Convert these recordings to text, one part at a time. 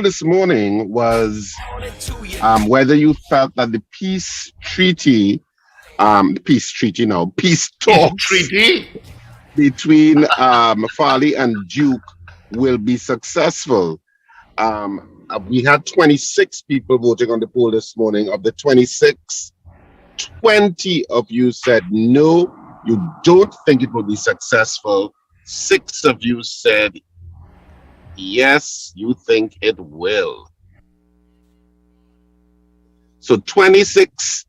this morning was whether you felt that the peace treaty, peace talks Treaty? between Farley and Duke will be successful. We had 26 people voting on the poll this morning. Of the 26, 20 of you said no, you don't think it will be successful. 6 of you said yes, you think it will. So 26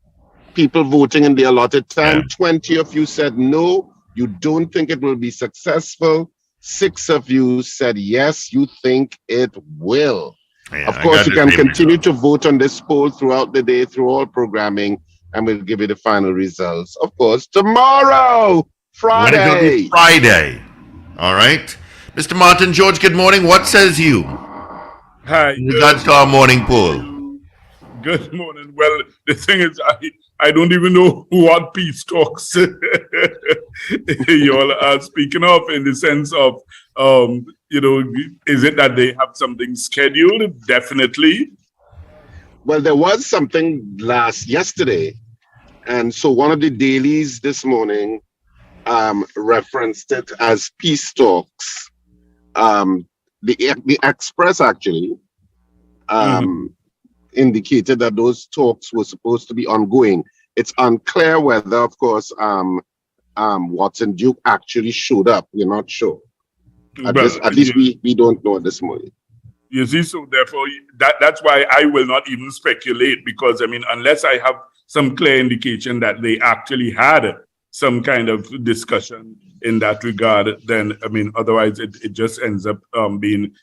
people voting in the allotted time, 20 of you said no, you don't think it will be successful. 6 of you said yes, you think it will. Yeah, of course, you can continue to vote on this poll throughout the day, through all programming, and we'll give you the final results, of course, tomorrow, Friday. Friday. All right. Mr. Martin George, good morning. What says you? Hi. In regards to our morning poll. Good morning. Well, the thing is, I don't even know what peace talks you all are speaking of, in the sense of, is it that they have something scheduled? Definitely. Well, there was something yesterday. And so one of the dailies this morning referenced it as peace talks. The Express actually indicated that those talks were supposed to be ongoing. It's unclear whether, of course, Watson Duke actually showed up. We're not sure. At least we don't know this morning. You see, so therefore, that's why I will not even speculate, because, I mean, unless I have some clear indication that they actually had some kind of discussion in that regard, then, I mean, otherwise it just ends up being,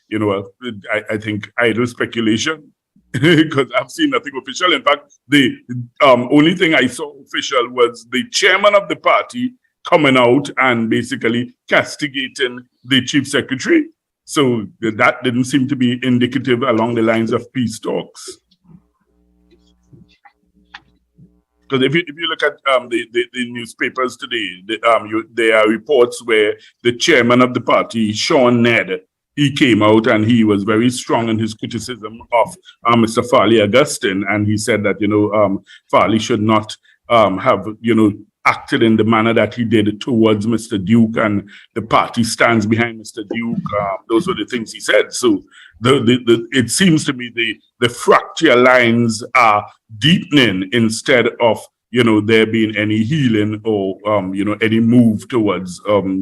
I think, idle speculation, because I've seen nothing official. In fact, the only thing I saw official was the chairman of the party coming out and basically castigating the chief secretary. So that didn't seem to be indicative along the lines of peace talks. Because if you look at the newspapers today, there are reports where the chairman of the party, Sean Ned, he came out and he was very strong in his criticism of Mr. Farley Augustine, and he said that Farley should not have acted in the manner that he did towards Mr. Duke, and the party stands behind Mr. Duke. Those were the things he said. So it seems to me the fracture lines are deepening instead of there being any healing or any move towards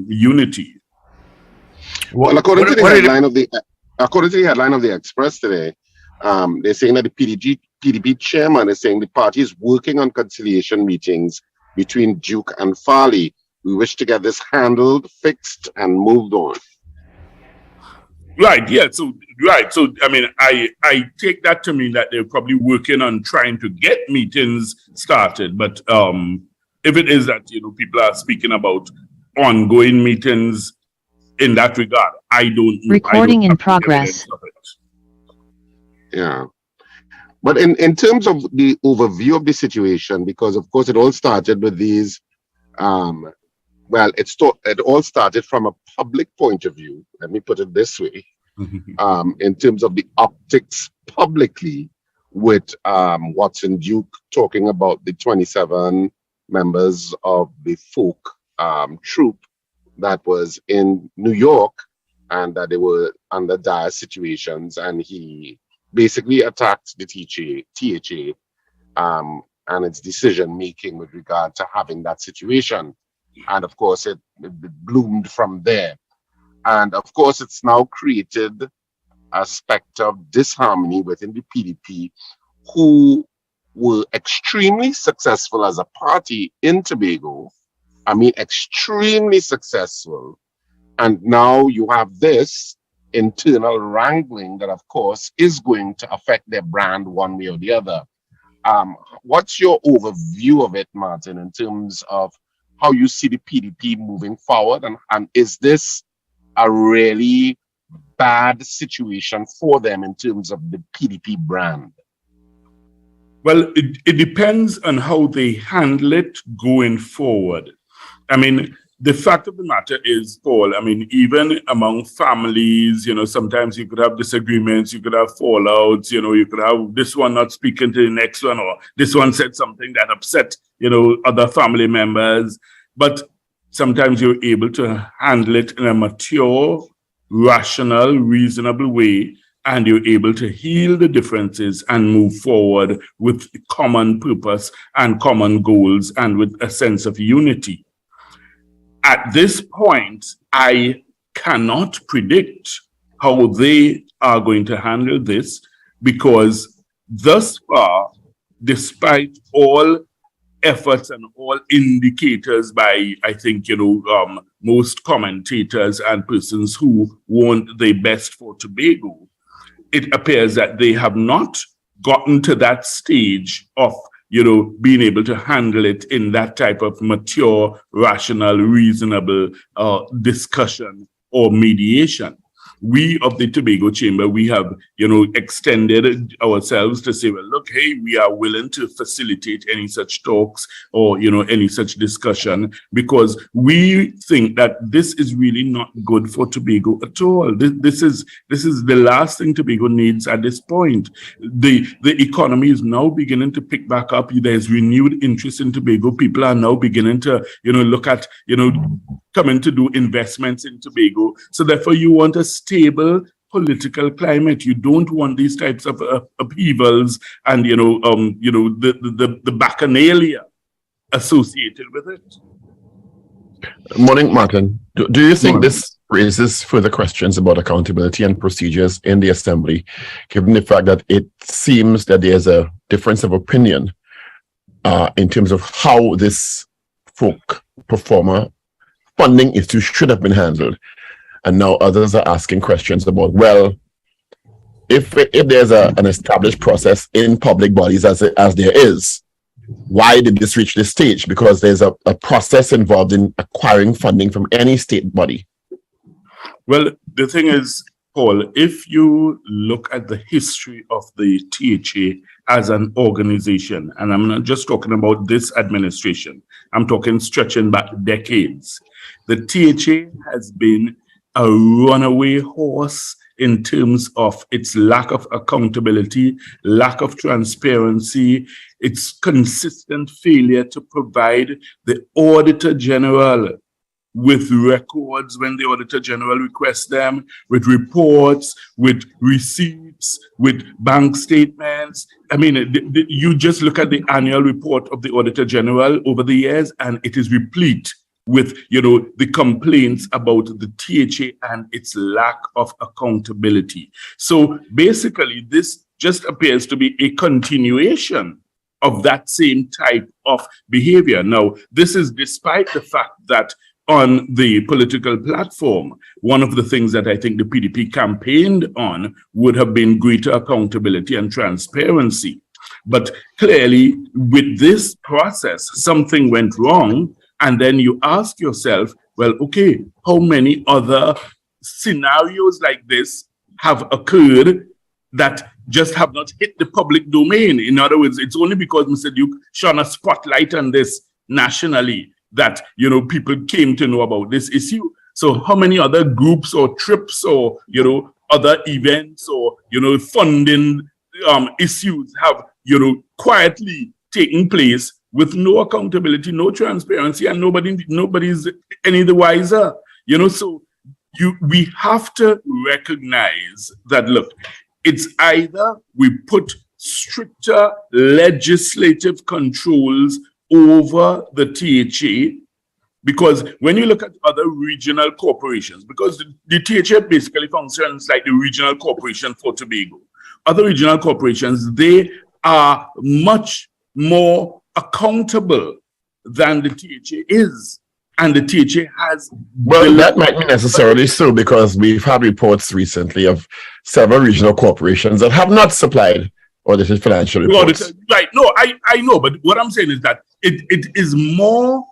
unity. Well, according to the headline of the Express today, they're saying that the PDP chairman is saying the party is working on conciliation meetings between Duke and Farley. We wish to get this handled, fixed, and moved on. Right, yeah, so I mean, I take that to mean that they're probably working on trying to get meetings started, but if it is that, people are speaking about ongoing meetings in that regard, I don't know. Recording in progress. Yeah. But in terms of the overview of the situation, because of course it all started with these, it all started from a public point of view. Let me put it this way, in terms of the optics publicly, with Watson Duke talking about the 27 members of the folk troop that was in New York, and that they were under dire situations, and he basically attacked the THA and its decision making with regard to having that situation. And of course, it bloomed from there. And of course, it's now created a specter of disharmony within the PDP, who were extremely successful as a party in Tobago. I mean, extremely successful. And now you have this internal wrangling that, of course, is going to affect their brand one way or the other. What's your overview of it, Martin, in terms of how you see the PDP moving forward? And is this a really bad situation for them in terms of the PDP brand? Well, it depends on how they handle it going forward. I mean, the fact of the matter is, Paul, I mean, even among families, sometimes you could have disagreements, you could have fallouts, you could have this one not speaking to the next one, or this one said something that upset, other family members. But sometimes you're able to handle it in a mature, rational, reasonable way, and you're able to heal the differences and move forward with common purpose and common goals and with a sense of unity. At this point, I cannot predict how they are going to handle this, because thus far, despite all efforts and all indicators by, I think, most commentators and persons who want the best for Tobago, it appears that they have not gotten to that stage of being able to handle it in that type of mature, rational, reasonable discussion or mediation. We of the Tobago Chamber, we have, extended ourselves to say, well, look, hey, we are willing to facilitate any such talks or, any such discussion, because we think that this is really not good for Tobago at all. This is the last thing Tobago needs at this point. The economy is now beginning to pick back up. There's renewed interest in Tobago. People are now beginning to, look at, coming to do investments in Tobago. So therefore, you want a stable political climate. You don't want these types of upheavals and the bacchanalia associated with it. Morning, Martin. Do you think this raises further questions about accountability and procedures in the Assembly, given the fact that it seems that there's a difference of opinion in terms of how this folk performer funding issue should have been handled? And now others are asking questions about, well, if there's an established process in public bodies as there is, why did this reach this stage? Because there's a process involved in acquiring funding from any state body. Well, the thing is, Paul, if you look at the history of the THA as an organization, and I'm not just talking about this administration, I'm talking stretching back decades, the THA has been a runaway horse in terms of its lack of accountability, lack of transparency, its consistent failure to provide the Auditor General with records when the Auditor General requests them, with reports, with receipts, with bank statements. I mean, you just look at the annual report of the Auditor General over the years, and it is replete with, the complaints about the THA and its lack of accountability. So basically, this just appears to be a continuation of that same type of behavior. Now, this is despite the fact that on the political platform, one of the things that I think the PDP campaigned on would have been greater accountability and transparency. But clearly, with this process, something went wrong. And then you ask yourself, well, okay, how many other scenarios like this have occurred that just have not hit the public domain? In other words, it's only because Mr. Duke shone a spotlight on this nationally that, people came to know about this issue. So how many other groups or trips or, other events or, funding issues have, quietly taken place with no accountability, no transparency, and nobody's any the wiser. So we have to recognize that, look, it's either we put stricter legislative controls over the THA, because when you look at other regional corporations, because the THA basically functions like the regional corporation for Tobago. Other regional corporations, they are much more accountable than the THA is. And the THA has... Well, that might be necessarily so, because we've had reports recently of several regional corporations that have not supplied audited financial reports. Right. No, I know. But what I'm saying is that it is more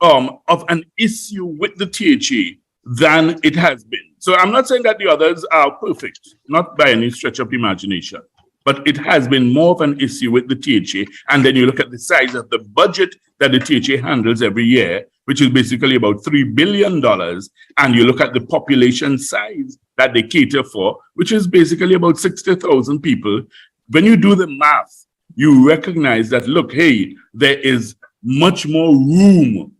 of an issue with the THA than it has been. So I'm not saying that the others are perfect, not by any stretch of imagination. But it has been more of an issue with the THA. And then you look at the size of the budget that the THA handles every year, which is basically about $3 billion, and you look at the population size that they cater for, which is basically about 60,000 people, when you do the math, you recognize that, look, hey, there is much more room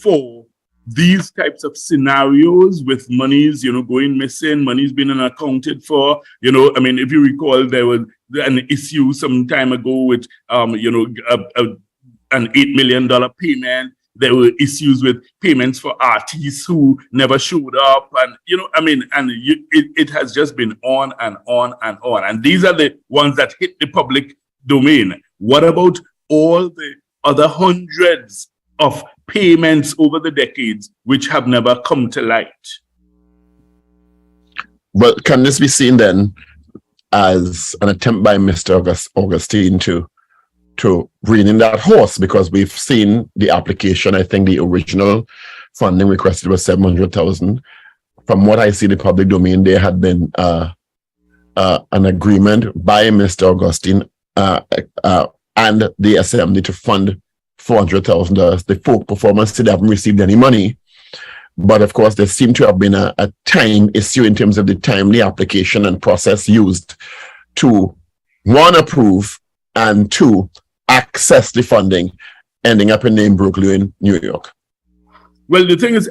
for these types of scenarios with monies, going missing, monies being unaccounted for. I mean, if you recall, there was an issue some time ago with, an $8 million payment. There were issues with payments for artists who never showed up. And, it has just been on and on and on. And these are the ones that hit the public domain. What about all the other hundreds of payments over the decades which have never come to light? But can this be seen then as an attempt by Mr. Augustine to rein in that horse? Because we've seen the application. I think the original funding requested was $700,000. From what I see in the public domain, there had been an agreement by Mr. Augustine and the Assembly to fund $400,000. The folk performance still haven't received any money. But of course, there seemed to have been a time issue in terms of the timely application and process used to, one, approve, and two, access the funding, ending up in Brooklyn, New York. Well, the thing is,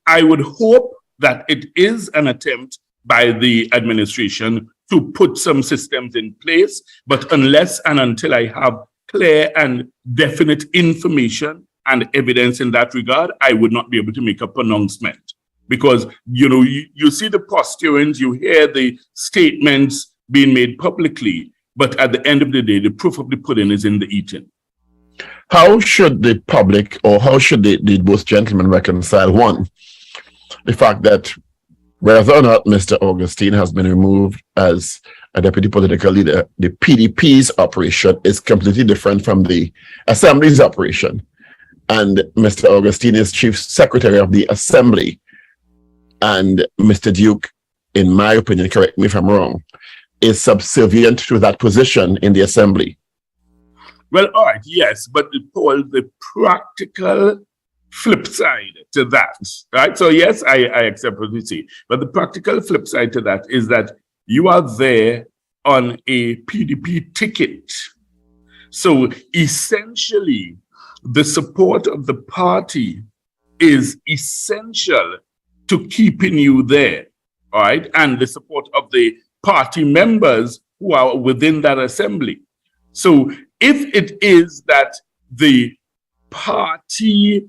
I would hope that it is an attempt by the administration to put some systems in place, but unless and until I have clear and definite information and evidence in that regard, I would not be able to make a pronouncement. Because, you see the posturings, you hear the statements being made publicly, but at the end of the day, the proof of the pudding is in the eating. How should the public, or how should the both gentlemen reconcile, one, the fact that whether or not Mr. Augustine has been removed as a deputy political leader, the PDP's operation is completely different from the Assembly's operation. And Mr. Augustine is Chief Secretary of the Assembly. And Mr. Duke, in my opinion, correct me if I'm wrong, is subservient to that position in the Assembly. Well, all right, yes, but Paul, the practical flip side to that, right? So yes, I accept what you say, but the practical flip side to that is that you are there on a PDP ticket. So essentially, the support of the party is essential to keeping you there, all right? And the support of the party members who are within that assembly. So if it is that the party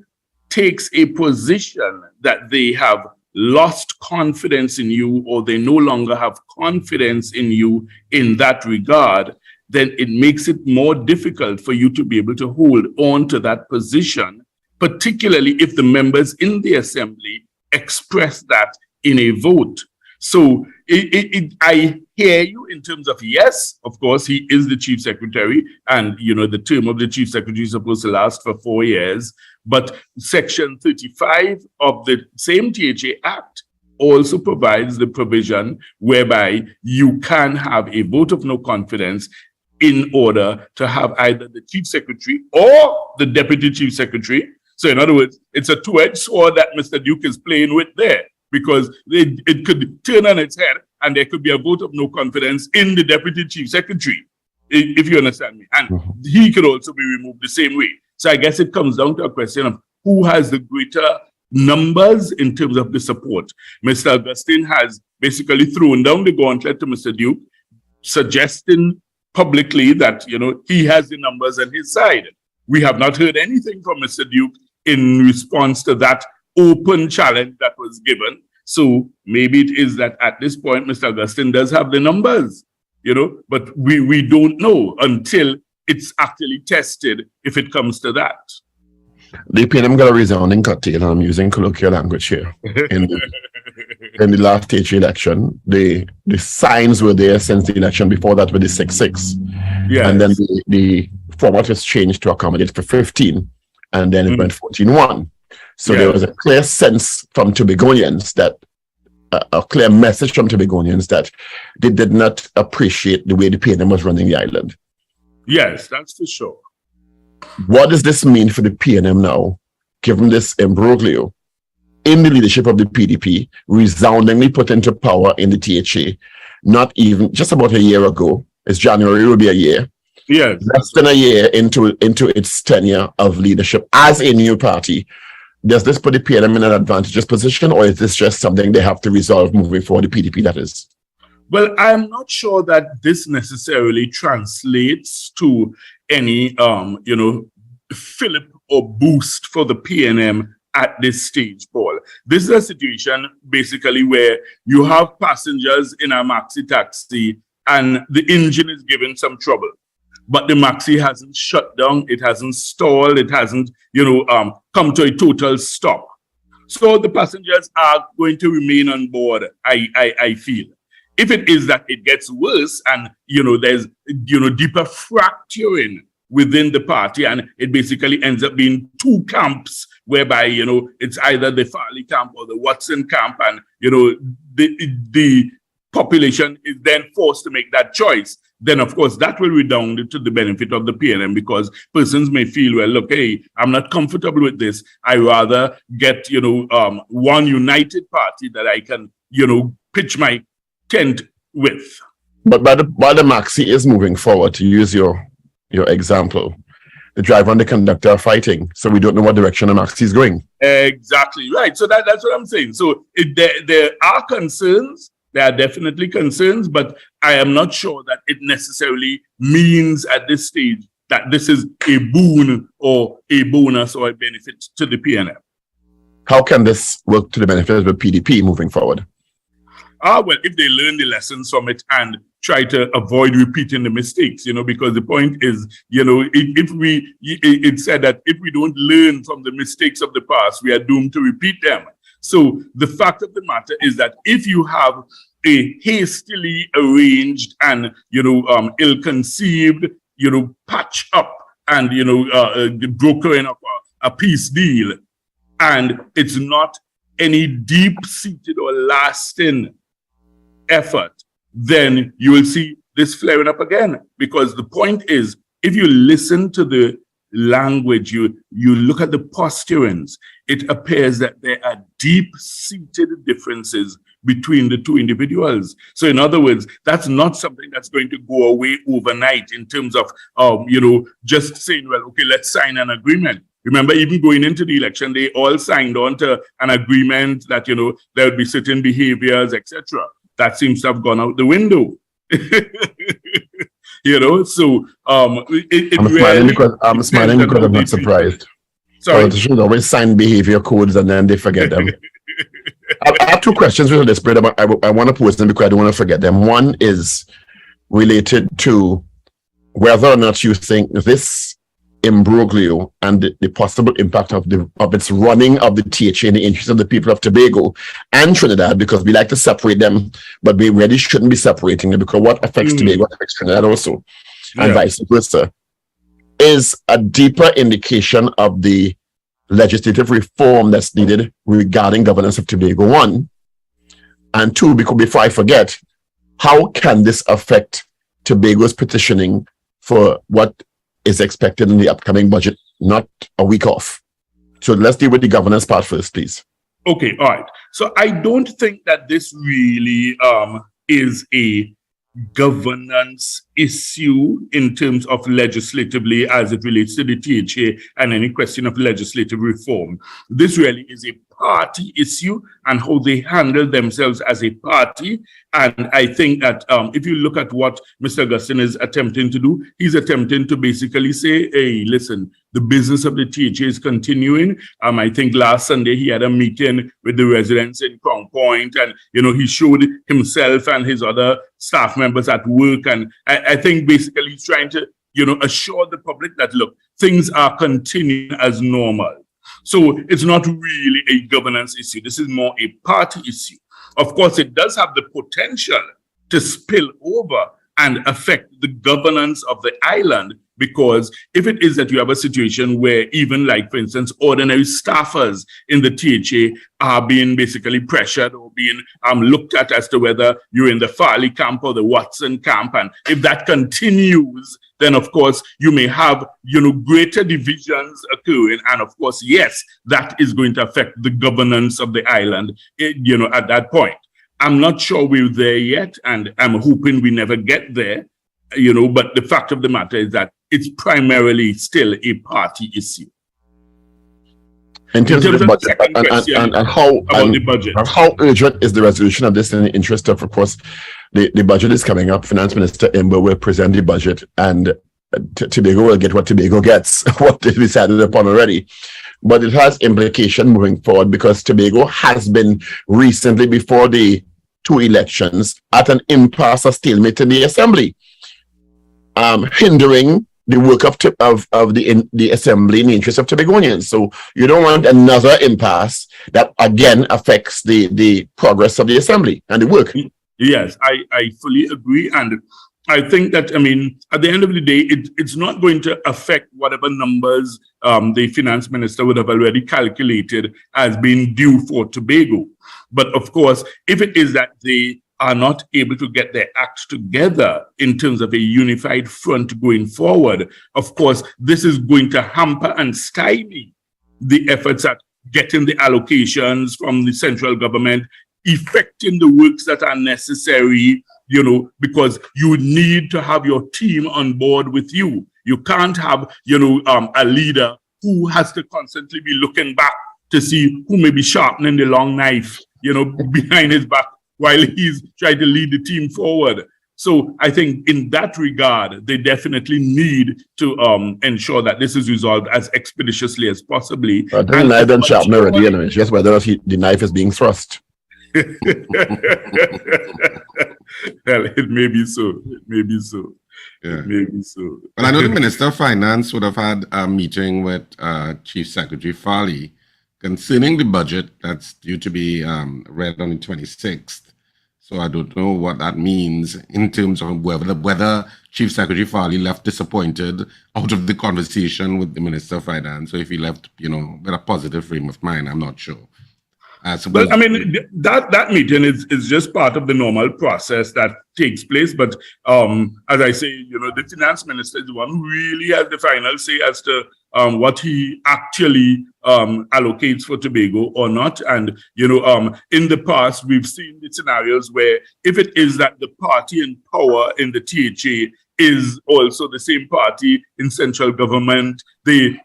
takes a position that they have lost confidence in you, or they no longer have confidence in you in that regard, then it makes it more difficult for you to be able to hold on to that position, particularly if the members in the assembly express that in a vote. So I hear you in terms of, yes, of course, he is the chief secretary, and the term of the chief secretary is supposed to last for 4 years. But Section 35 of the same THA Act also provides the provision whereby you can have a vote of no confidence in order to have either the chief secretary or the deputy chief secretary. So in other words, it's a two-edged sword that Mr. Duke is playing with there, because it could turn on its head and there could be a vote of no confidence in the deputy chief secretary, if you understand me. And he could also be removed the same way. So I guess it comes down to a question of who has the greater numbers in terms of the support. Mr. Augustine has basically thrown down the gauntlet to Mr. Duke, suggesting publicly that, he has the numbers on his side. We have not heard anything from Mr. Duke in response to that open challenge that was given. So maybe it is that at this point, Mr. Augustine does have the numbers, but we don't know until it's actually tested if it comes to that. The PNM got a resounding curtail, and I'm using colloquial language here. In the last THA election, the signs were there since the election. Before that were the 6-6. Yes. And then the format was changed to accommodate for 15, and then it went 14-1. So there was a clear sense from Tobagonians that, a clear message from Tobagonians that they did not appreciate the way the PNM was running the island. Yes, that's for sure. What does this mean for the PNM now given this imbroglio in the leadership of the PDP, resoundingly put into power in the THA, not even just about a year ago. It's January, will be a year. Yeah, less than a year into its tenure of leadership as a new party. Does this put the PNM in an advantageous position, or is this just something they have to resolve moving forward, the PDP that is? Well, I'm not sure that this necessarily translates to any, fillip or boost for the PNM at this stage, Paul. This is a situation basically where you have passengers in a maxi taxi and the engine is giving some trouble, but the maxi hasn't shut down, it hasn't stalled, it hasn't, come to a total stop. So the passengers are going to remain on board, I feel. If it is that it gets worse and, there's, deeper fracturing within the party and it basically ends up being two camps whereby, it's either the Farley camp or the Watson camp and, the population is then forced to make that choice, then of course that will redound to the benefit of the PNM because persons may feel, well, look, hey, I'm not comfortable with this. I rather get, one united party that I can, pitch my tent with. But while the maxi is moving forward, to use your example, the driver and the conductor are fighting, so we don't know what direction the maxi is going. Exactly right. So that's what I'm saying. So there are concerns. There are definitely concerns, but I am not sure that it necessarily means at this stage that this is a boon or a bonus or a benefit to the PNM. How can this work to the benefit of the PDP moving forward? Well, if they learn the lessons from it and try to avoid repeating the mistakes, because the point is, it's said that if we don't learn from the mistakes of the past, we are doomed to repeat them. So the fact of the matter is that if you have a hastily arranged and, ill-conceived, patch up and, the brokering of a peace deal, and it's not any deep-seated or lasting effort, then you will see this flaring up again. Because the point is, if you listen to the language, you look at the posturings, it appears that there are deep-seated differences between the two individuals. So in other words, that's not something that's going to go away overnight in terms of, just saying, well, okay, let's sign an agreement. Remember, even going into the election, they all signed on to an agreement that, there would be certain behaviors, etc. That seems to have gone out the window. So I'm smiling because I'm not surprised. Sorry, politicians always sign behavior codes and then they forget them. I have two questions with this, but I want to pose them because I don't want to forget them. One is related to whether or not you think this imbroglio and the possible impact of its running of the THA in the interest of the people of Tobago and Trinidad, because we like to separate them, but we really shouldn't be separating them because what affects Tobago affects Trinidad also, and vice versa, is a deeper indication of the legislative reform that's needed regarding governance of Tobago, one. And two, because before I forget, how can this affect Tobago's petitioning for what is expected in the upcoming budget, not a week off? So let's deal with the governance part first, please. Okay, all right. So I don't think that this really is a governance issue in terms of legislatively as it relates to the THA and any question of legislative reform. This really is a party issue and how they handle themselves as a party. And I think that if you look at what Mr. Augustine is attempting to do, he's attempting to basically say, hey, listen, the business of the THA is continuing. I think last Sunday he had a meeting with the residents in Crown Point, and he showed himself and his other staff members at work. And I think basically he's trying to assure the public that, look, things are continuing as normal. So it's not really a governance issue. This is more a party issue. Of course, it does have the potential to spill over and affect the governance of the island. Because if it is that you have a situation where even like, for instance, ordinary staffers in the THA are being basically pressured or being looked at as to whether you're in the Farley camp or the Watson camp, and if that continues, then of course you may have, greater divisions occurring. And of course, yes, that is going to affect the governance of the island, at that point. I'm not sure we're there yet, and I'm hoping we never get there, but the fact of the matter is that it's primarily still a party issue. In terms of the budget, and how urgent is the resolution of this in the interest of course, the budget is coming up. Finance Minister Imber will present the budget, and Tobago will get what Tobago gets, what they decided upon already. But it has implication moving forward, because Tobago has been recently, before the 2 elections, at an impasse or stalemate in the Assembly, hindering the work of the Assembly in the interest of Tobagonians. So you don't want another impasse that again affects the progress of the Assembly and the work. Yes, I fully agree. And I think that, at the end of the day, it's not going to affect whatever numbers the finance minister would have already calculated as being due for Tobago. But of course, if it is that they are not able to get their act together in terms of a unified front going forward, of course, this is going to hamper and stymie the efforts at getting the allocations from the central government, effecting the works that are necessary, because you need to have your team on board with you. You can't have, a leader who has to constantly be looking back to see who may be sharpening the long knife, behind his back, while he's trying to lead the team forward. So I think in that regard, they definitely need to ensure that this is resolved as expeditiously as possibly. The knife don't sharpen already, it's just whether the knife is being thrust. Well, it may be so. It may be so. Yeah. It may be so. Well, I know the Minister of Finance would have had a meeting with Chief Secretary Farley concerning the budget that's due to be read on the 26th. So I don't know what that means in terms of whether Chief Secretary Farley left disappointed out of the conversation with the Minister of Finance, or if he left, with a positive frame of mind. I'm not sure. Well, that meeting is just part of the normal process that takes place. But as I say, the finance minister is the one who really has the final say as to what he actually allocates for Tobago or not. And, in the past, we've seen the scenarios where if it is that the party in power in the THA is also the same party in central government, they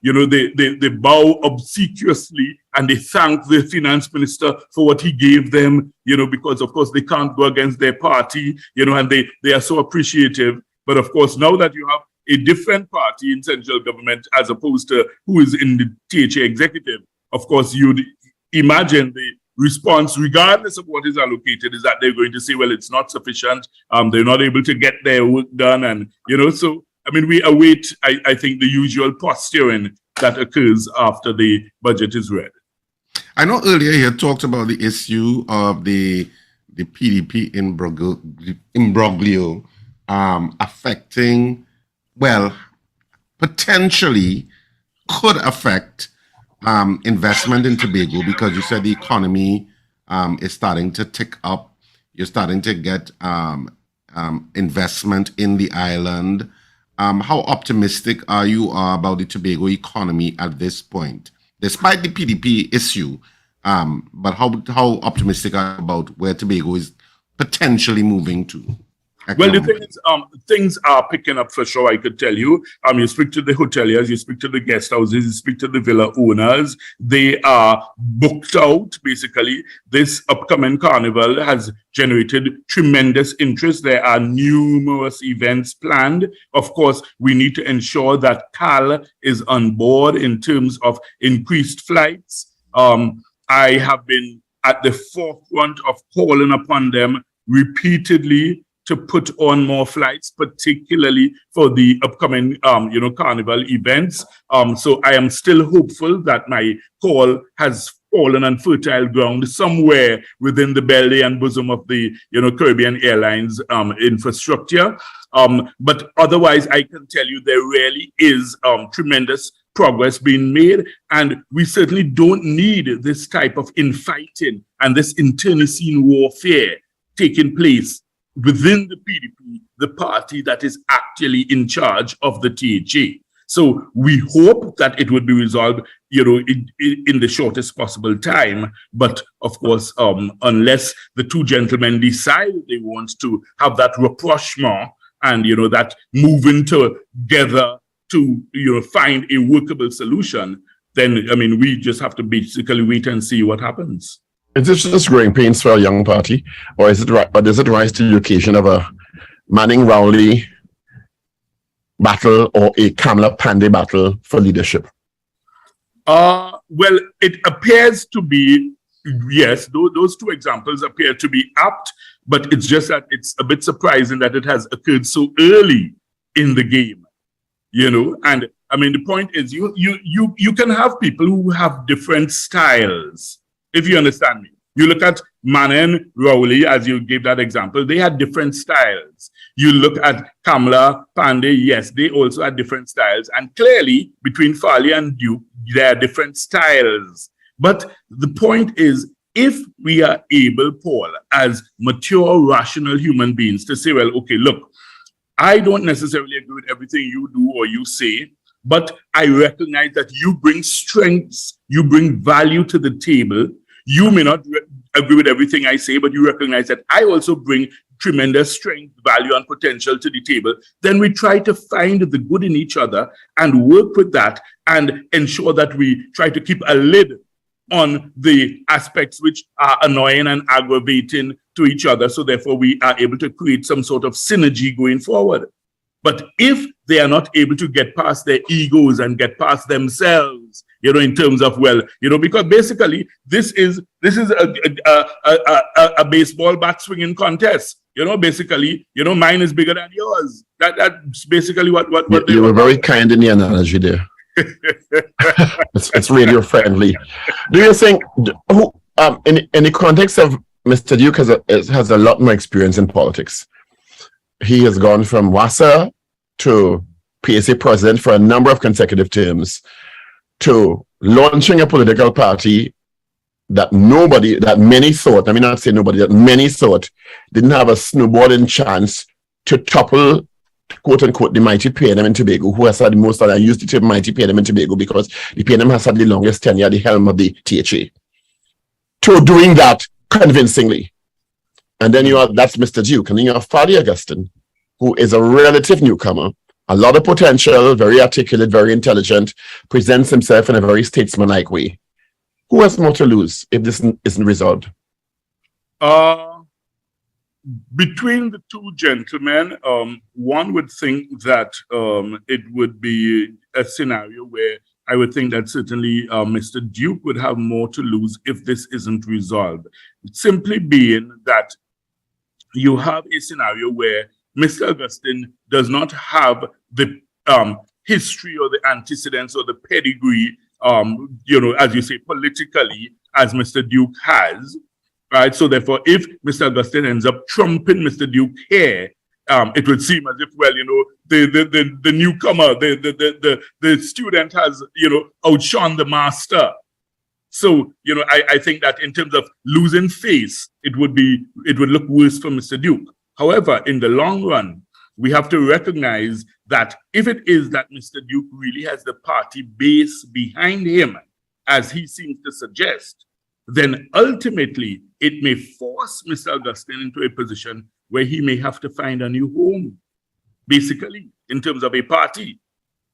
bow obsequiously and they thank the finance minister for what he gave them, because of course they can't go against their party, and they are so appreciative. But of course, now that you have a different party in central government as opposed to who is in the THA executive, of course, you'd imagine the response, regardless of what is allocated, is that they're going to say, well, it's not sufficient. They're not able to get their work done. And, so, we await, I think, the usual posturing that occurs after the budget is read. I know earlier you talked about the issue of the PDP imbroglio affecting, potentially could affect investment in Tobago, because you said the economy is starting to tick up. You're starting to get investment in the island. How optimistic are you about the Tobago economy at this point, despite the PDP issue? But how optimistic are you about where Tobago is potentially moving to? Well, the thing is, things are picking up for sure, I could tell you. You speak to the hoteliers, you speak to the guest houses, you speak to the villa owners. They are booked out, basically. This upcoming carnival has generated tremendous interest. There are numerous events planned. Of course, we need to ensure that CAL is on board in terms of increased flights. I have been at the forefront of calling upon them repeatedly to put on more flights, particularly for the upcoming, carnival events. So I am still hopeful that my call has fallen on fertile ground somewhere within the belly and bosom of the Caribbean Airlines infrastructure. But otherwise, I can tell you there really is tremendous progress being made, and we certainly don't need this type of infighting and this internecine warfare taking place within the PDP, the party that is actually in charge of the THA. So we hope that it would be resolved, in the shortest possible time. But of course, unless the two gentlemen decide they want to have that rapprochement and that moving together to find a workable solution, then we just have to basically wait and see what happens. Is this just growing pains for a young party, or does it rise to the occasion of a Manning Rowley battle or a Kamala Pandey battle for leadership? Well, it appears to be, yes, those two examples appear to be apt, but it's just that it's a bit surprising that it has occurred so early in the game. And the point is you can have people who have different styles, if you understand me. You look at Manning, Rowley, as you gave that example, they had different styles. You look at Kamala, Pandey, yes, they also had different styles. And clearly, between Farley and Duke, there are different styles. But the point is, if we are able, Paul, as mature, rational human beings to say, well, okay, look, I don't necessarily agree with everything you do or you say, but I recognize that you bring strengths, you bring value to the table. You may not agree with everything I say, but you recognize that I also bring tremendous strength, value, and potential to the table. Then we try to find the good in each other and work with that and ensure that we try to keep a lid on the aspects which are annoying and aggravating to each other. So therefore, we are able to create some sort of synergy going forward. But if they are not able to get past their egos and get past themselves, in terms of, because basically this is a baseball bat swinging contest. Basically, mine is bigger than yours. That's basically what you were very kind in the analogy there. it's radio friendly. Do you think, in the context of Mr. Duke has a lot more experience in politics? He has gone from WASA to PSA president for a number of consecutive terms, to launching a political party that many thought, let me not say nobody, that many thought didn't have a snowballing chance to topple, quote unquote, the mighty PNM in Tobago, who has had the most, and I use the term mighty PNM in Tobago because the PNM has had the longest tenure at the helm of the THA, to doing that convincingly. And then that's Mr. Duke. And then you have Fadi Augustine, who is a relative newcomer, a lot of potential, very articulate, very intelligent, presents himself in a very statesmanlike way. Who has more to lose if this isn't resolved? Between the two gentlemen, one would think that it would be a scenario where I would think that certainly Mr. Duke would have more to lose if this isn't resolved. Simply being that you have a scenario where Mr. Augustine does not have the history or the antecedents or the pedigree, as you say, politically, as Mr. Duke has, right? So therefore, if Mr. Augustine ends up trumping Mr. Duke here, it would seem as if, the newcomer, the student has, outshone the master. So, I think that in terms of losing face, it would look worse for Mr. Duke. However, in the long run, we have to recognize that if it is that Mr. Duke really has the party base behind him, as he seems to suggest, then ultimately it may force Mr. Augustine into a position where he may have to find a new home, basically, in terms of a party.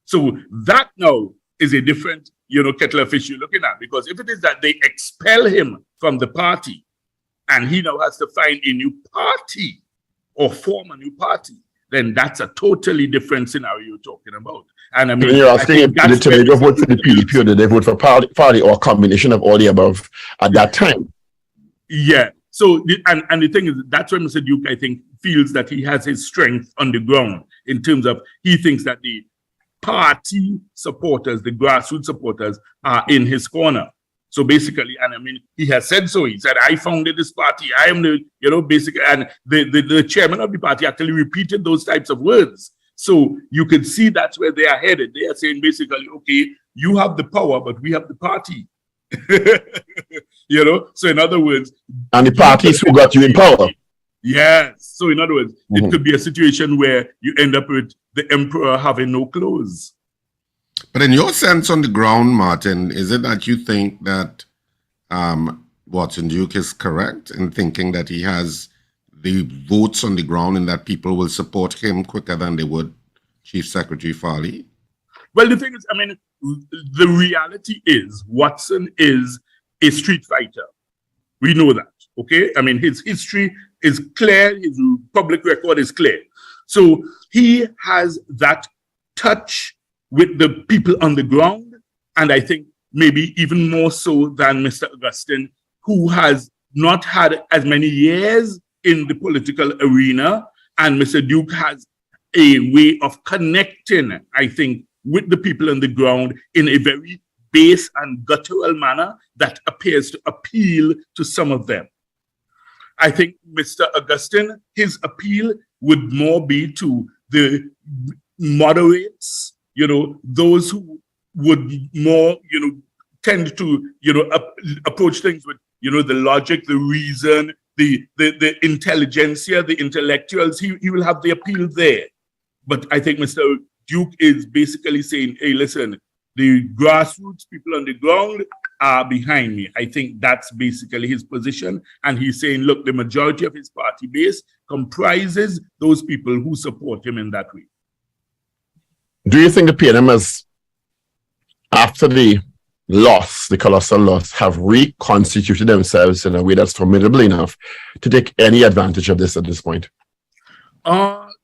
So that now is a different, kettle of fish you're looking at, because if it is that they expel him from the party and he now has to find a new party or form a new party, then that's a totally different scenario you're talking about. And I mean, you're asking if the Tobago vote for the PDP or did they vote for party or a combination of all the above at that time? Yeah. So, and the thing is, that's where Mr. Duke, I think, feels that he has his strength on the ground in terms of he thinks that the party supporters, the grassroots supporters, are in his corner. So basically, and I mean, he has said so. He said, I founded this party. I am the, basically, and the chairman of the party actually repeated those types of words. So you can see that's where they are headed. They are saying basically, okay, you have the power, but we have the party. So in other words, and the parties who got you in power. Yes. So in other words, it could be a situation where you end up with the emperor having no clothes. But in your sense on the ground, Martin, is it that you think that Watson Duke is correct in thinking that he has the votes on the ground and that people will support him quicker than they would Chief Secretary Farley? Well, the thing is, I mean, the reality is Watson is a street fighter. We know that, okay? I mean, his history is clear. His public record is clear. So he has that touch with the people on the ground. And I think maybe even more so than Mr. Augustine, who has not had as many years in the political arena. And Mr. Duke has a way of connecting, I think, with the people on the ground in a very base and guttural manner that appears to appeal to some of them. I think Mr. Augustine, his appeal would more be to the moderates, those who would more, tend to, approach things with, the logic, the reason, the intelligentsia, the intellectuals. He will have the appeal there. But I think Mr. Duke is basically saying, hey, listen, the grassroots people on the ground are behind me. I think that's basically his position. And he's saying, look, the majority of his party base comprises those people who support him in that way. Do you think the PNM has, after the loss, the colossal loss, have reconstituted themselves in a way that's formidable enough to take any advantage of this at this point?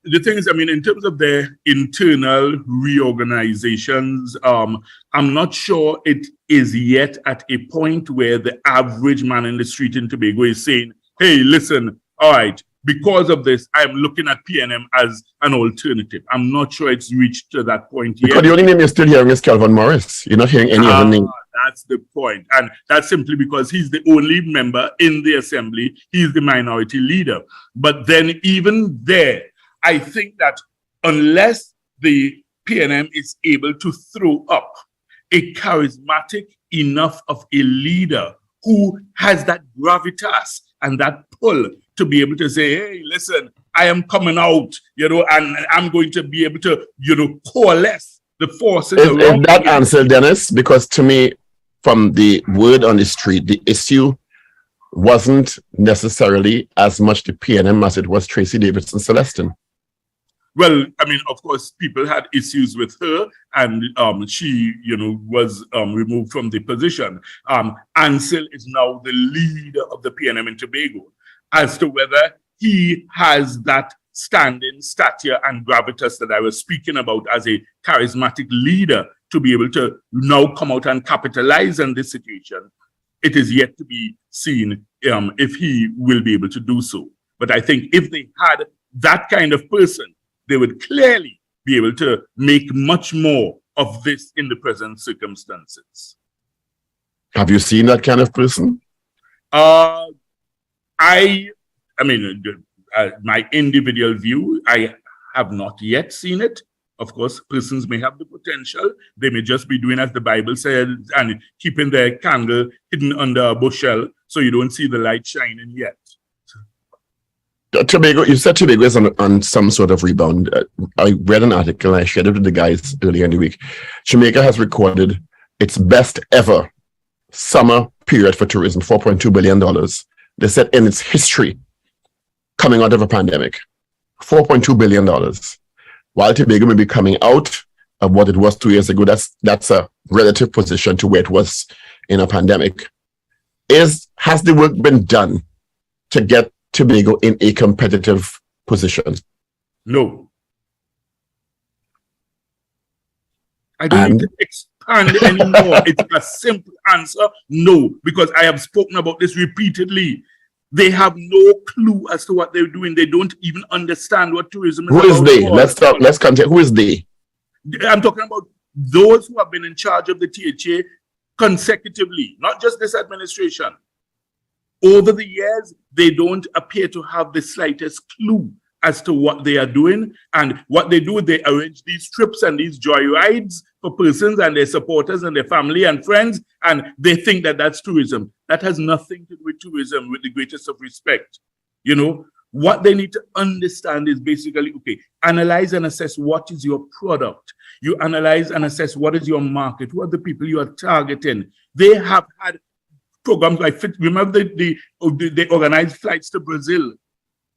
The thing is, I mean, in terms of their internal reorganizations, I'm not sure it is yet at a point where the average man in the street in Tobago is saying, hey, listen, all right, because of this, I'm looking at PNM as an alternative. I'm not sure it's reached to that point yet. Because the only name you're still hearing is Calvin Morris. You're not hearing any other name. That's the point. And that's simply because he's the only member in the assembly. He's the minority leader. But then even there, I think that unless the PNM is able to throw up a charismatic enough of a leader who has that gravitas and that pull to be able to say, hey, listen, I am coming out, and I'm going to be able to, coalesce the forces. Is that answer, Dennis? Because to me, from the word on the street, the issue wasn't necessarily as much the PNM as it was Tracy Davidson Celestin. Well, I mean, of course, people had issues with her, and she, was removed from the position. Ansel is now the leader of the PNM in Tobago. As to whether he has that standing, stature, and gravitas that I was speaking about as a charismatic leader to be able to now come out and capitalize on this situation, it is yet to be seen if he will be able to do so. But I think if they had that kind of person, they would clearly be able to make much more of this in the present circumstances. Have you seen that kind of person? I mean, my individual view, I have not yet seen it. Of course, persons may have the potential. They may just be doing as the Bible says and keeping their candle hidden under a bushel so you don't see the light shining yet. Tobago, you said Tobago is on some sort of rebound. I read an article and I shared it with the guys earlier in the week. Jamaica has recorded its best ever summer period for tourism, $4.2 billion. They said in its history, coming out of a pandemic, $4.2 billion. While Tobago may be coming out of what it was 2 years ago, that's a relative position to where it was in a pandemic. Has the work been done to get Tobago in a competitive position? No. I don't need to expand anymore. It's a simple answer, no, because I have spoken about this repeatedly. They have no clue as to what they're doing. They don't even understand what tourism is about. Who is they? Let's continue. Who is they? I'm talking about those who have been in charge of the THA consecutively, not just this administration. Over the years, they don't appear to have the slightest clue as to what they are doing. And what they do, they arrange these trips and these joyrides for persons and their supporters and their family and friends, and they think that that's tourism. That has nothing to do with tourism, with the greatest of respect. You know, what they need to understand is basically, okay, analyze and assess what is your product. You analyze and assess what is your market, who are the people you are targeting. They have had programs like, remember they organized flights to Brazil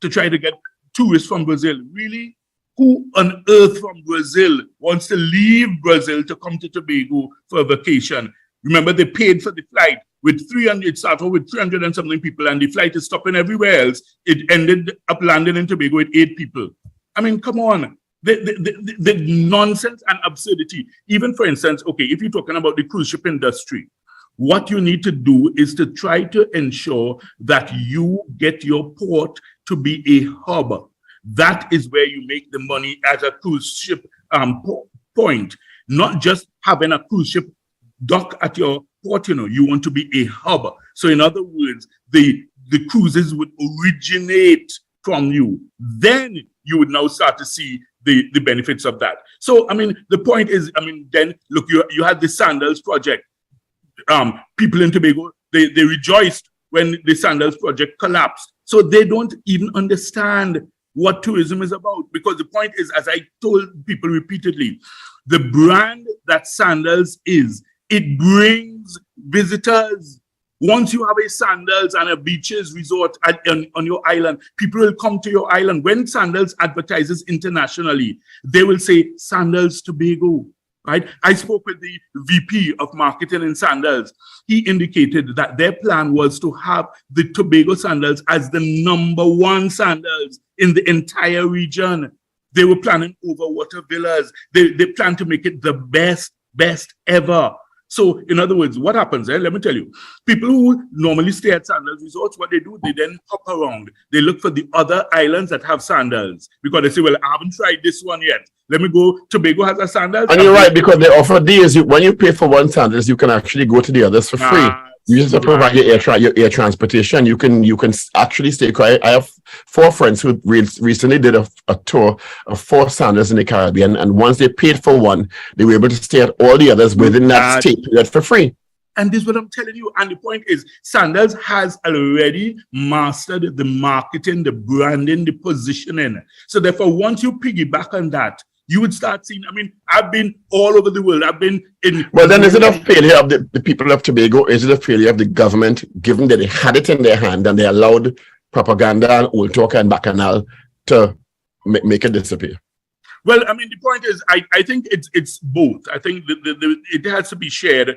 to try to get tourists from Brazil. Really? Who on earth from Brazil wants to leave Brazil to come to Tobago for a vacation? Remember, they paid for the flight with 300, it started with 300 and something people, and the flight is stopping everywhere else. It ended up landing in Tobago with 8 people. I mean, come on. The nonsense and absurdity. Even, for instance, okay, if you're talking about the cruise ship industry, what you need to do is to try to ensure that you get your port to be a hub. That is where you make the money as a cruise ship point. Not just having a cruise ship dock at your port, you want to be a hub. So in other words, the cruises would originate from you. Then you would now start to see the benefits of that. So, I mean, the point is, I mean, then look, you had the Sandals project. People in Tobago, they rejoiced when the Sandals project collapsed. So they don't even understand what tourism is about. Because the point is, as I told people repeatedly, the brand that Sandals is, it brings visitors. Once you have a Sandals and a beaches resort on your island, people will come to your island. When Sandals advertises internationally, they will say Sandals Tobago. Right? I spoke with the VP of marketing in Sandals. He indicated that their plan was to have the Tobago Sandals as the #1 sandals in the entire region. They were planning overwater villas. They plan to make it the best ever. So, in other words, what happens? Let me tell you. People who normally stay at Sandals resorts, what they do, they then hop around. They look for the other islands that have sandals because they say, well, I haven't tried this one yet. Let me go. Tobago has a sandals. And you're right, because they offer deals. When you pay for one sandals, you can actually go to the others for free. You just have to provide your air transportation. You can actually stay. I have 4 friends who recently did a tour of 4 sandals in the Caribbean, and once they paid for one, they were able to stay at all the others within that stay period for free. And this is what I'm telling you. And the point is, Sandals has already mastered the marketing, the branding, the positioning. So therefore, once you piggyback on that, you would start seeing, I mean, I've been all over the world. I've been in... Well, then is it a failure of the people of Tobago? Is it a failure of the government, given that they had it in their hand and they allowed propaganda and old talk and bacchanal to make it disappear? Well, I mean, the point is, I think it's both. I think it has to be shared,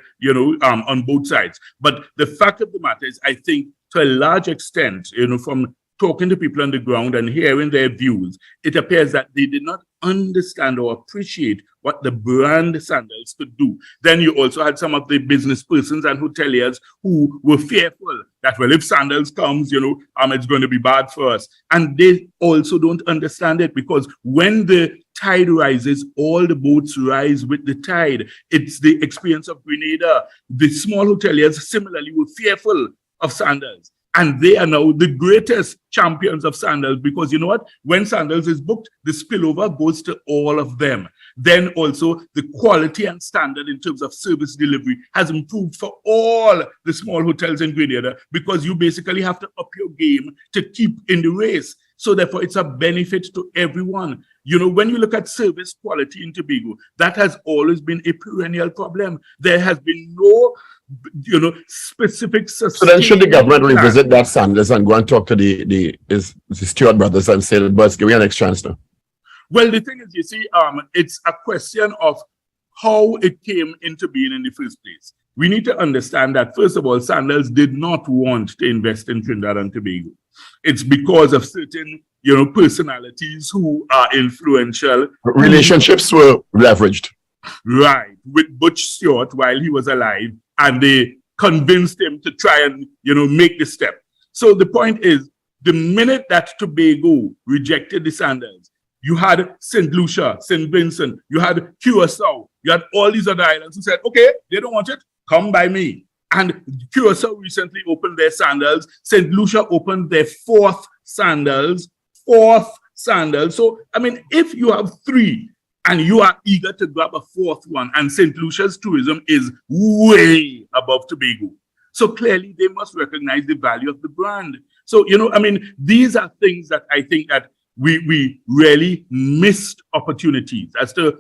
on both sides. But the fact of the matter is, I think to a large extent, from talking to people on the ground and hearing their views, it appears that they did not understand or appreciate what the brand Sandals could do. Then you also had some of the business persons and hoteliers who were fearful that, well, if Sandals comes, it's going to be bad for us. And they also don't understand it, because when the tide rises, all the boats rise with the tide. It's the experience of Grenada. The small hoteliers similarly were fearful of Sandals. And they are now the greatest champions of Sandals, because you know what? When Sandals is booked, the spillover goes to all of them. Then also the quality and standard in terms of service delivery has improved for all the small hotels in Grenada, because you basically have to up your game to keep in the race. So therefore, it's a benefit to everyone. When you look at service quality in Tobago, that has always been a perennial problem. There has been no specific... So then should the government revisit that Sandals and go and talk to the Stewart brothers and say, but give me an next chance now? Well, the thing is, you see, it's a question of how it came into being in the first place. We need to understand that, first of all, Sandals did not want to invest in Trinidad and Tobago. It's because of certain, personalities who are influential. Relationships were leveraged. Right, with Butch Stewart while he was alive, and they convinced him to try and, make the step. So the point is, the minute that Tobago rejected the Sandals, you had St. Lucia, St. Vincent, you had Curacao, you had all these other islands who said, okay, they don't want it, come by me. And Curacao recently opened their sandals. St. Lucia opened their fourth sandals. So, I mean, if you have 3 and you are eager to grab a 4th one, and St. Lucia's tourism is way above Tobago. So clearly they must recognize the value of the brand. So, I mean, these are things that I think that we really missed opportunities as to,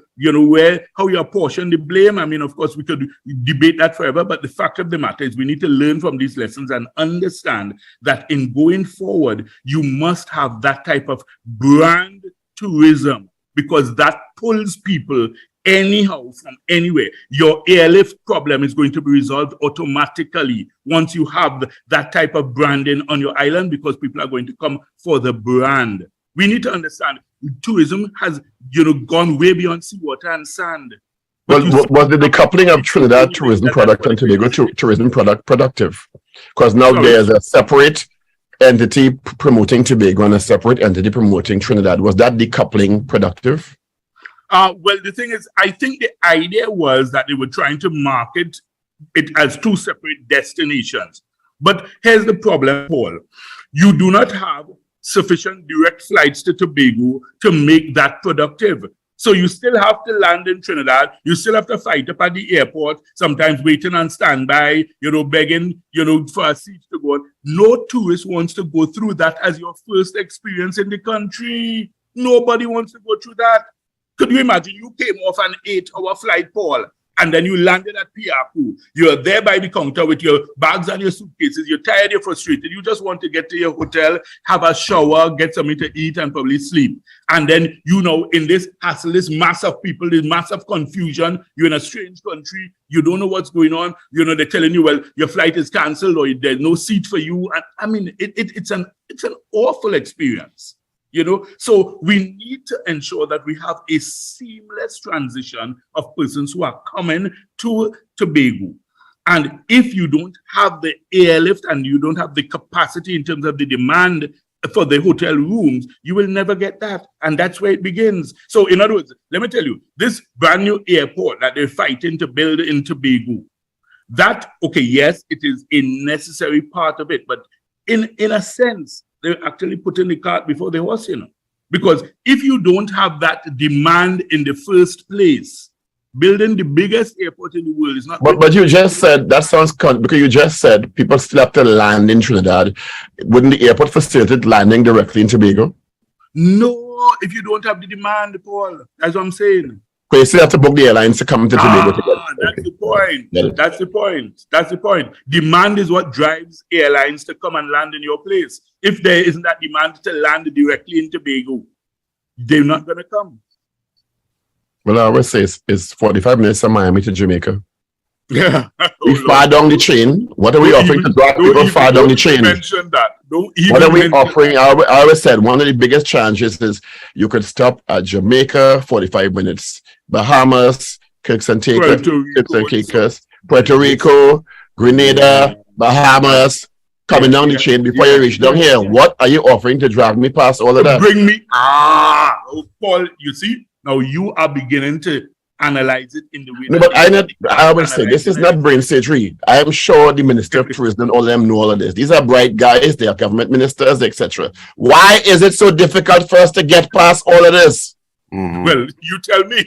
how you apportion the blame. I mean, of course, we could debate that forever, but the fact of the matter is we need to learn from these lessons and understand that in going forward, you must have that type of brand tourism, because that pulls people anyhow from anywhere. Your airlift problem is going to be resolved automatically once you have that type of branding on your island, because people are going to come for the brand. We need to understand tourism has, gone way beyond seawater and sand. Well, was the decoupling of Trinidad tourism product and Tobago tourism product productive? Because now there's a separate entity promoting Tobago and a separate entity promoting Trinidad. Was that decoupling productive? Well, the thing is, I think the idea was that they were trying to market it as 2 separate destinations. But here's the problem, Paul. You do not have sufficient direct flights to Tobago to make that productive. So you still have to land in Trinidad. You still have to fight up at the airport, sometimes waiting on standby, begging, for a seat to go on. No tourist wants to go through that as your first experience in the country. Nobody wants to go through that. Could you imagine you came off an 8-hour flight, Paul, and then you landed at Piaku. You're there by the counter with your bags and your suitcases. You're tired, you're frustrated. You just want to get to your hotel, have a shower, get something to eat, and probably sleep. And then, in this hassle, this mass of people, this mass of confusion, you're in a strange country, you don't know what's going on. They're telling you, well, your flight is canceled or there's no seat for you. And I mean, it's an awful experience. So we need to ensure that we have a seamless transition of persons who are coming to Tobago. And if you don't have the airlift and you don't have the capacity in terms of the demand for the hotel rooms, you will never get that. And that's where it begins. So in other words, let me tell you, this brand new airport that they're fighting to build in Tobago, yes, it is a necessary part of it. But in a sense, they're actually putting the cart before the horse, Because if you don't have that demand in the first place, building the biggest airport in the world is not... But you just said, that sounds... because you just said people still have to land in Trinidad. Wouldn't the airport facilitate landing directly in Tobago? No, if you don't have the demand, Paul. That's what I'm saying. So you still have to book the airlines to come to Tobago. That's the point. That's the point. Demand is what drives airlines to come and land in your place. If there isn't that demand to land directly in Tobago, they're not going to come. Well, I always say it's 45 minutes from Miami to Jamaica. Yeah. We far down the chain. What are we offering to drive people far down the chain? Mention that. What are we offering? I always said one of the biggest challenges is you could stop at Jamaica, 45 minutes. Bahamas, Kirks and Caicos, Puerto Rico, Grenada, Bahamas, coming down the chain before you reach down here. What are you offering to drive me past all of that? Bring me. Paul, you see, now you are beginning to analyze it in the way. No, but I will say this is not brain surgery. I am sure the Minister of Tourism and all of them know all of this. These are bright guys, they are government ministers, etc. Why is it so difficult for us to get past all of this? Mm-hmm. Well, you tell me.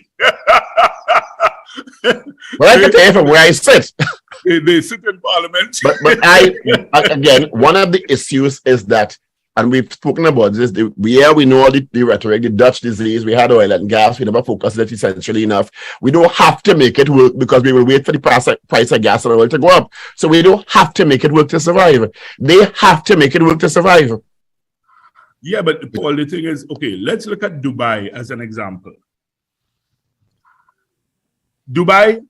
Well, I can tell you from where I sit. They sit in Parliament. But again, one of the issues is that, and we've spoken about this, we know the rhetoric, the Dutch disease, we had oil and gas, we never focused on it essentially enough. We don't have to make it work because we will wait for the price of gas and oil to go up. So we don't have to make it work to survive. They have to make it work to survive. Yeah, but Paul, the thing is, okay, let's look at Dubai as an example. Dubai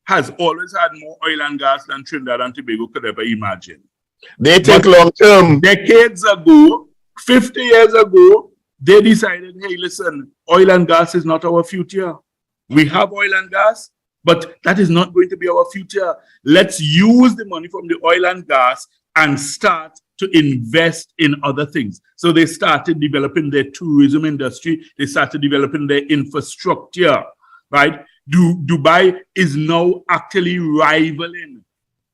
has always had more oil and gas than Trinidad and Tobago could ever imagine. They take long term. Decades ago, 50 years ago, they decided, hey, listen, oil and gas is not our future. We have oil and gas, but that is not going to be our future. Let's use the money from the oil and gas and start to invest in other things. So they started developing their tourism industry. They started developing their infrastructure, right? Dubai is now actually rivaling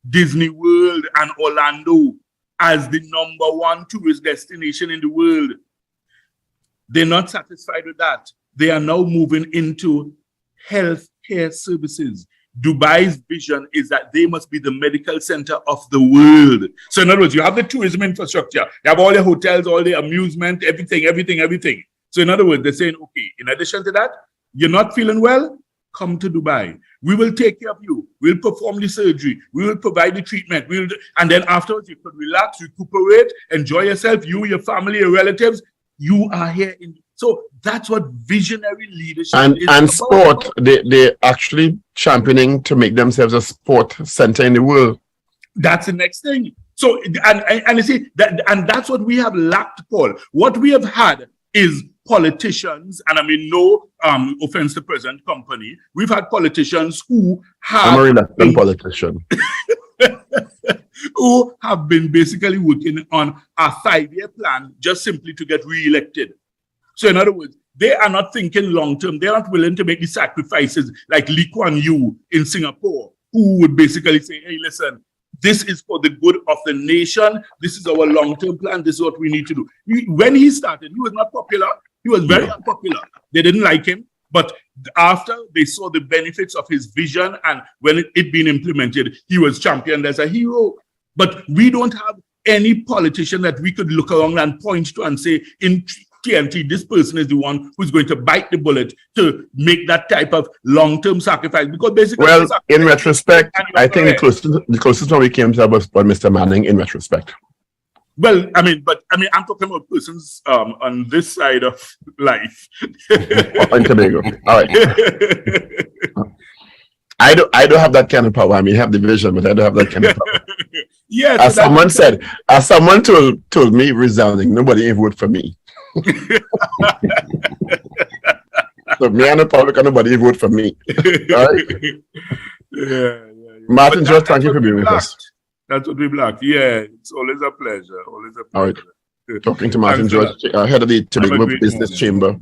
Disney World and Orlando as the #1 tourist destination in the world. They're not satisfied with that. They are now moving into healthcare services. Dubai's vision is that they must be the medical center of the world. So in other words, you have the tourism infrastructure, you have all the hotels, all the amusement, everything. So in other words, they're saying, okay, in addition to that, you're not feeling well? Come to Dubai. We will take care of you. We'll perform the surgery. We will provide the treatment. And then afterwards, you could relax, recuperate, enjoy yourself, you, your family, your relatives. You are here in. So that's what visionary leadership is. And sport, they're actually championing to make themselves a sport center in the world. That's the next thing. So, and you see, that's what we have lacked, Paul. What we have had is politicians, and I mean no offense to present company, we've had politicians who have I'm a reluctant politician. who have been basically working on a 5-year plan just simply to get re-elected. So in other words, they are not thinking long-term. They're not willing to make the sacrifices like Lee Kuan Yew in Singapore, who would basically say, hey, listen, this is for the good of the nation. This is our long-term plan. This is what we need to do. When he started, he was not popular. He was very unpopular. They didn't like him. But after they saw the benefits of his vision and when it being implemented, he was championed as a hero. But we don't have any politician that we could look around and point to and say, in TNT, this person is the one who's going to bite the bullet to make that type of long-term sacrifice. Because basically, well, in retrospect, I think the closest one we came to was Mr. Manning. In retrospect, well, I'm talking about persons on this side of life. In Tobago. All right. I don't have that kind of power. I mean, I have the vision, but I don't have that kind of power. Yes. As someone told me resounding, nobody even vote for me. So me and the public, nobody vote for me. All right? Yeah. Martin, just thank you for being with us. That's what we blocked. Yeah, it's always a pleasure. All right. Talking to Martin George, head of the Tobago Business Chamber,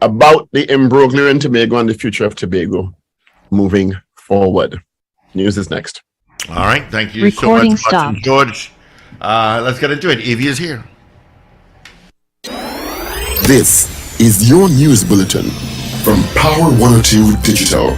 about the imbroglio in Tobago and the future of Tobago moving forward. News is next. All right. Thank you Recording so much, Martin stopped. George. Let's get into it. Evie is here. This is your news bulletin from Power 102 Digital.